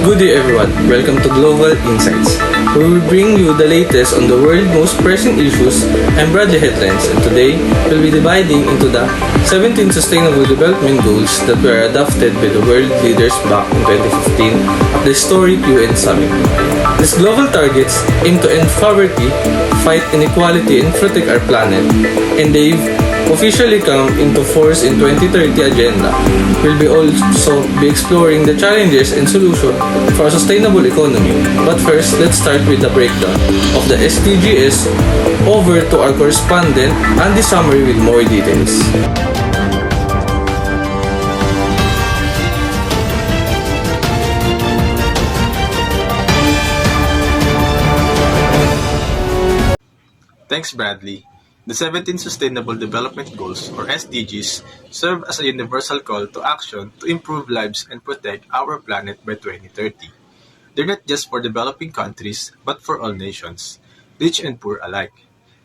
Good day everyone, welcome to Global Insights, where we bring you the latest on the world's most pressing issues and broader headlines, and today we'll be dividing into the 17 Sustainable Development Goals that were adopted by the world leaders back in 2015 at the historic UN Summit. These global targets aim to end poverty, fight inequality and protect our planet, and they've officially come into force in 2030 agenda. We'll be also be exploring the challenges and solutions for a sustainable economy. But first, let's start with the breakdown of the SDGs. Over to our correspondent, Andy Summary with more details. Thanks, Bradley. The 17 Sustainable Development Goals, or SDGs, serve as a universal call to action to improve lives and protect our planet by 2030. They're not just for developing countries, but for all nations, rich and poor alike.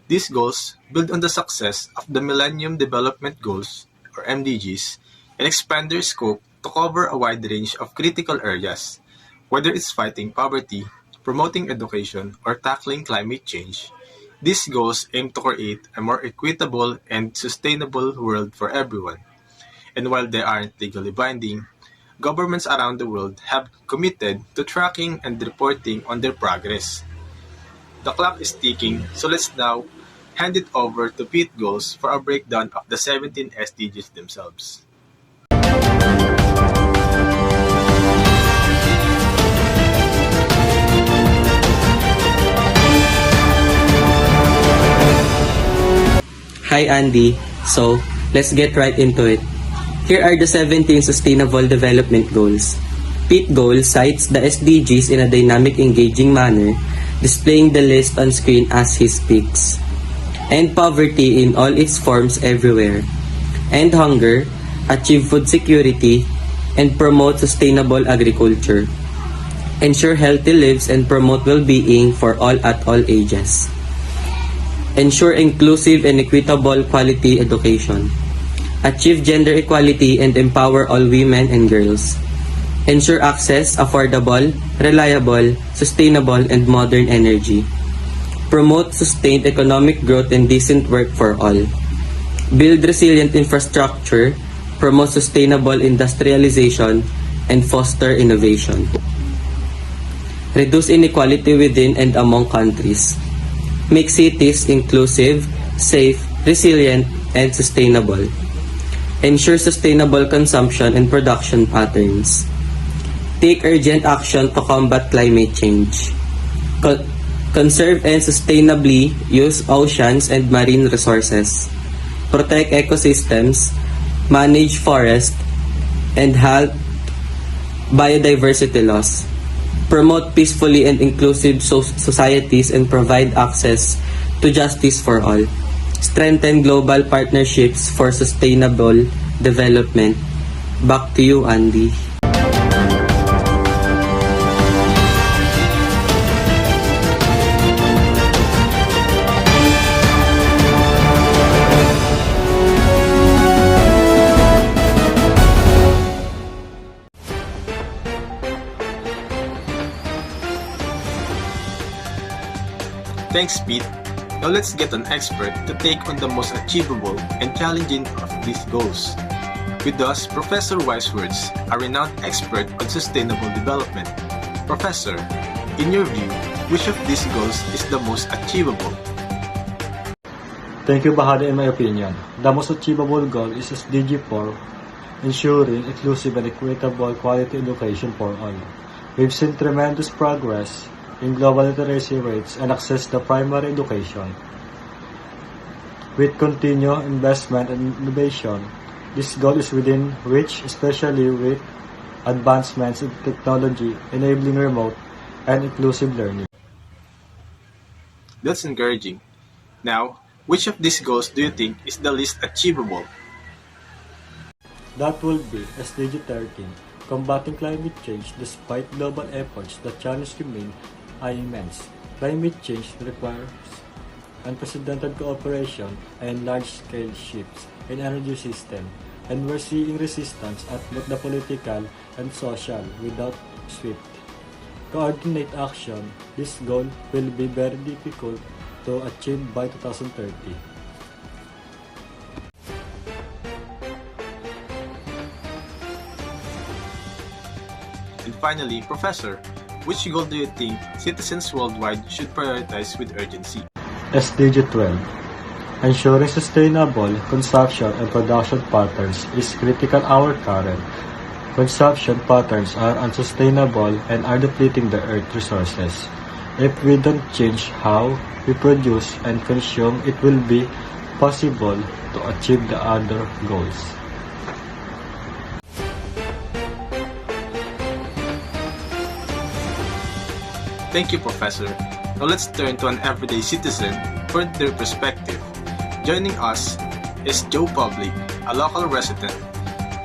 These goals build on the success of the Millennium Development Goals, or MDGs, and expand their scope to cover a wide range of critical areas, whether it's fighting poverty, promoting education, or tackling climate change. These goals aim to create a more equitable and sustainable world for everyone. And while they aren't legally binding, governments around the world have committed to tracking and reporting on their progress. The clock is ticking, so let's now hand it over to Pete Goals for a breakdown of the 17 SDGs themselves. Hi Andy, so let's get right into it. Here are the 17 Sustainable Development Goals. Pete Goals cites the SDGs in a dynamic, engaging manner, displaying the list on screen as he speaks. End poverty in all its forms everywhere. End hunger, achieve food security, and promote sustainable agriculture. Ensure healthy lives and promote well-being for all at all ages. Ensure inclusive and equitable quality education. Achieve gender equality and empower all women and girls. Ensure access, affordable, reliable, sustainable, and modern energy. Promote sustained economic growth and decent work for all. Build resilient infrastructure, promote sustainable industrialization, and foster innovation. Reduce inequality within and among countries. Make cities inclusive, safe, resilient, and sustainable. Ensure sustainable consumption and production patterns. Take urgent action to combat climate change. Conserve and sustainably use oceans and marine resources. Protect ecosystems, manage forests, and halt biodiversity loss. Promote peacefully and inclusive societies and provide access to justice for all. Strengthen global partnerships for sustainable development. Back to you, Andy. Thanks, Pete. Now let's get an expert to take on the most achievable and challenging of these goals. With us, Professor Wisewords, a renowned expert on sustainable development. Professor, in your view, which of these goals is the most achievable? Thank you, Bahari. In my opinion, the most achievable goal is SDG 4, ensuring inclusive and equitable quality education for all. We've seen tremendous progress in global literacy rates and access to primary education. With continued investment and innovation, this goal is within reach, especially with advancements in technology enabling remote and inclusive learning. That's encouraging. Now, which of these goals do you think is the least achievable? That will be SDG 13, combating climate change. Despite global efforts, the challenge remains immense. Climate change requires unprecedented cooperation and large-scale shifts in energy system, and we're seeing resistance at both the political and social without swift coordinate action, this goal will be very difficult to achieve by 2030. And finally, Professor, which goal do you think citizens worldwide should prioritize with urgency? SDG 12. Ensuring sustainable consumption and production patterns is critical. Our current consumption patterns are unsustainable and are depleting the earth resources. If we don't change how we produce and consume, it will be possible to achieve the other goals. Thank you, Professor. Now let's turn to an everyday citizen for their perspective. Joining us is Joe Public, a local resident.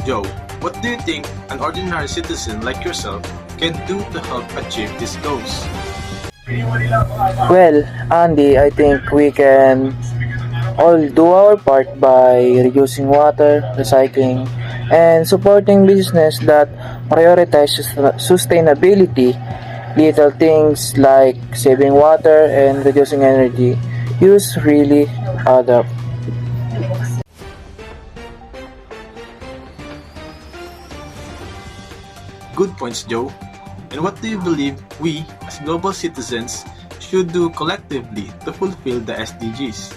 Joe, what do you think an ordinary citizen like yourself can do to help achieve these goals? Well, Andy, I think we can all do our part by reducing water, recycling, and supporting business that prioritize sustainability. Little things like saving water and reducing energy use really add up. Good points, Joe. And what do you believe we, as global citizens, should do collectively to fulfill the SDGs?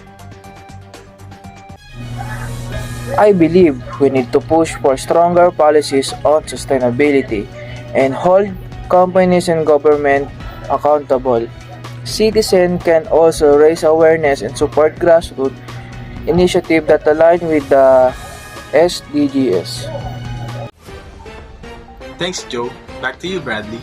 I believe we need to push for stronger policies on sustainability and hold companies and government accountable. Citizens can also raise awareness and support grassroots initiatives that align with the SDGs. Thanks, Joe. Back to you, Bradley.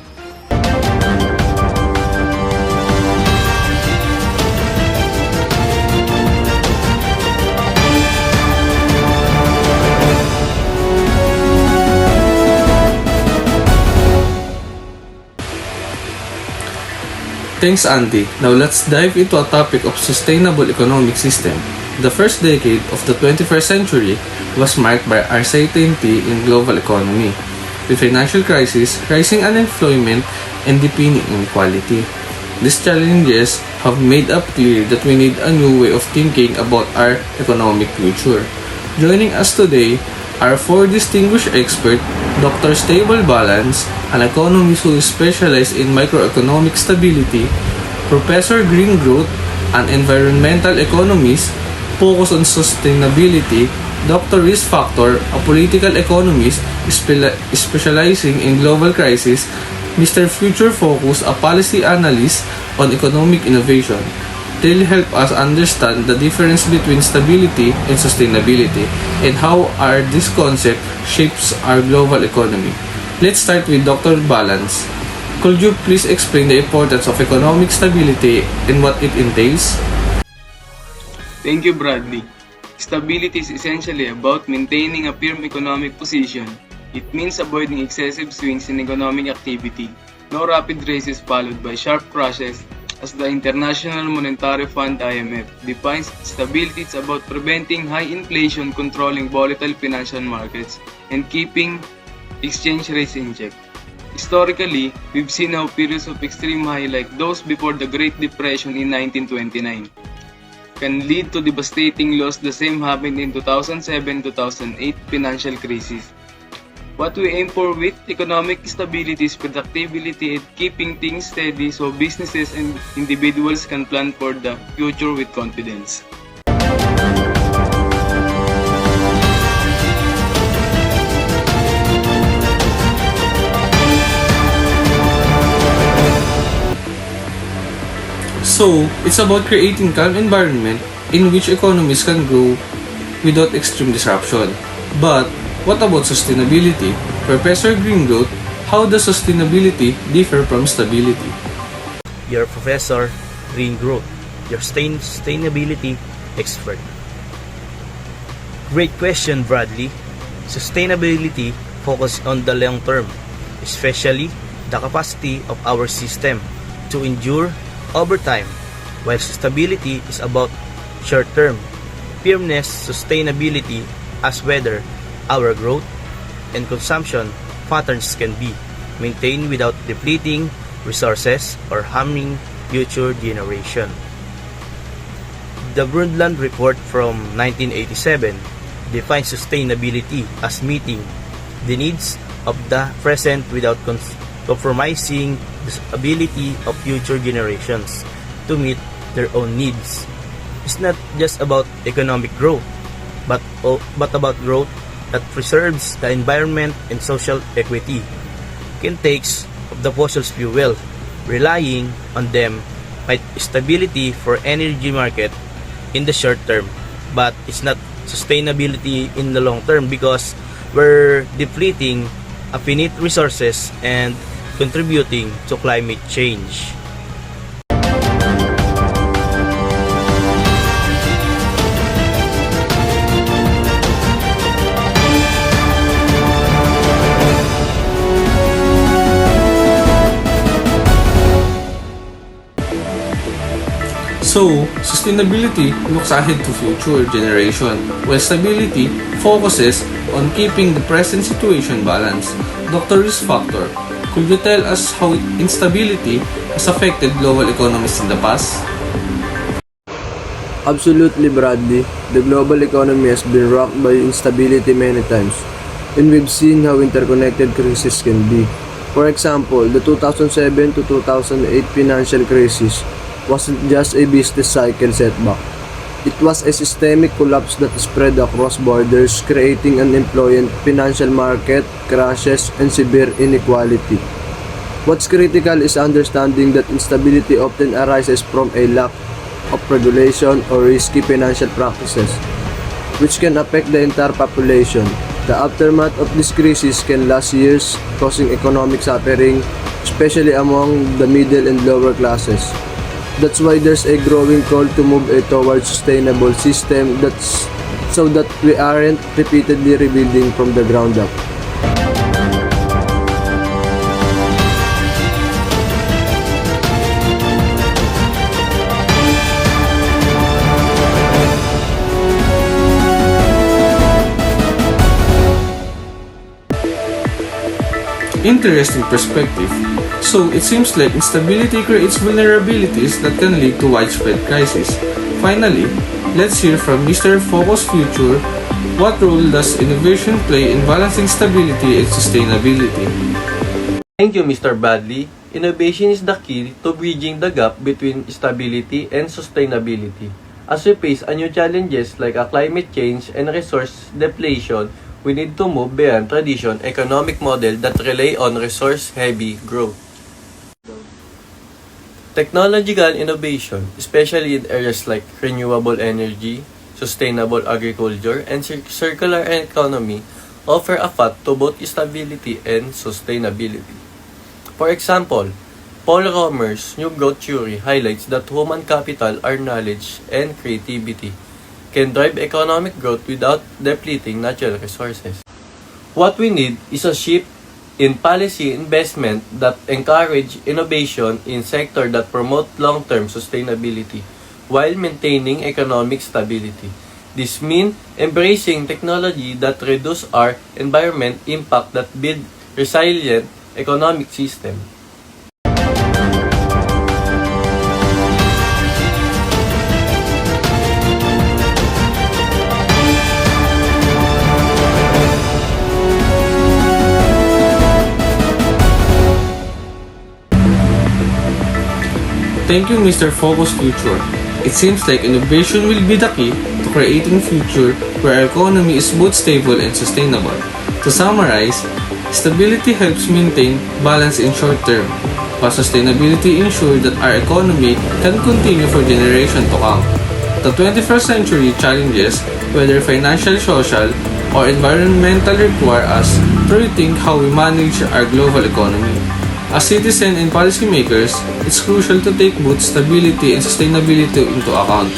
Thanks, Andy. Now let's dive into a topic of sustainable economic system. The first decade of the 21st century was marked by uncertainty in global economy, with financial crisis, rising unemployment, and deepening inequality. These challenges have made up clear that we need a new way of thinking about our economic future. Joining us today are four distinguished experts: Dr. Stable Balance, an economist who is specialized in microeconomic stability; Professor Green Growth, an environmental economist focused on sustainability; Dr. Risk Factor, a political economist specializing in global crisis; Mr. Future Focus, a policy analyst on economic innovation. They'll help us understand the difference between stability and sustainability and how this concept shapes our global economy. Let's start with Dr. Balance. Could you please explain the importance of economic stability and what it entails? Thank you, Bradley. Stability is essentially about maintaining a firm economic position. It means avoiding excessive swings in economic activity. No rapid raises followed by sharp crashes. As the International Monetary Fund (IMF) defines stability, it's about preventing high inflation, controlling volatile financial markets, and keeping exchange rates in check. Historically, we've seen how periods of extreme high like those before the Great Depression in 1929 can lead to devastating loss. The same happened in 2007-2008 financial crisis. What we aim for with economic stability is predictability and keeping things steady so businesses and individuals can plan for the future with confidence. So, it's about creating calm environment in which economies can grow without extreme disruption. But what about sustainability? Professor Greengrowth, how does sustainability differ from stability? Your Professor Greengrowth, your sustainability expert. Great question, Bradley. Sustainability focuses on the long term, especially the capacity of our system to endure over time, while stability is about short term firmness. Sustainability as whether our growth and consumption patterns can be maintained without depleting resources or harming future generation. The Brundtland Report from 1987 defines sustainability as meeting the needs of the present without compromising the ability of future generations to meet their own needs. It's not just about economic growth, but about growth that preserves the environment and social equity. Can takes of the fossil fuel, relying on them might stability for energy market in the short term, but it's not sustainability in the long term because we're depleting finite resources and contributing to climate change. So, sustainability looks ahead to future generation, while stability focuses on keeping the present situation balanced. Dr. Risk Factor, could you tell us how instability has affected global economies in the past? Absolutely, Bradley. The global economy has been rocked by instability many times, and we've seen how interconnected crises can be. For example, the 2007 to 2008 financial crisis wasn't just a business cycle setback. It was a systemic collapse that spread across borders, creating unemployment, financial market crashes, and severe inequality. What's critical is understanding that instability often arises from a lack of regulation or risky financial practices, which can affect the entire population. The aftermath of this crisis can last years, causing economic suffering, especially among the middle and lower classes. That's why there's a growing call to move towards sustainable system so that we aren't repeatedly rebuilding from the ground up. Interesting perspective. So, it seems like instability creates vulnerabilities that can lead to widespread crisis. Finally, let's hear from Mr. Focus Future. What role does innovation play in balancing stability and sustainability? Thank you, Mr. Bradley. Innovation is the key to bridging the gap between stability and sustainability. As we face new challenges like climate change and resource depletion, we need to move beyond traditional economic model that rely on resource-heavy growth. Technological innovation, especially in areas like renewable energy, sustainable agriculture, and circular economy, offer a path to both stability and sustainability. For example, Paul Romer's New Growth Theory highlights that human capital, our knowledge, and creativity can drive economic growth without depleting natural resources. What we need is a shift in policy investment that encourage innovation in sectors that promote long-term sustainability while maintaining economic stability. This means embracing technology that reduce our environment impact that build resilient economic system. Thank you, Mr. Focus Future. It seems like innovation will be the key to creating future where our economy is both stable and sustainable. To summarize, stability helps maintain balance in short term, while sustainability ensures that our economy can continue for generations to come. The 21st century challenges, whether financial, social, or environmental, require us to rethink how we manage our global economy. As citizens and policymakers, it's crucial to take both stability and sustainability into account.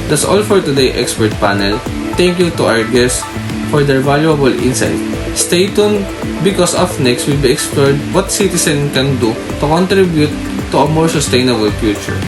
That's all for today's expert panel. Thank you to our guests for their valuable insight. Stay tuned because up next will be explored what citizens can do to contribute to a more sustainable future.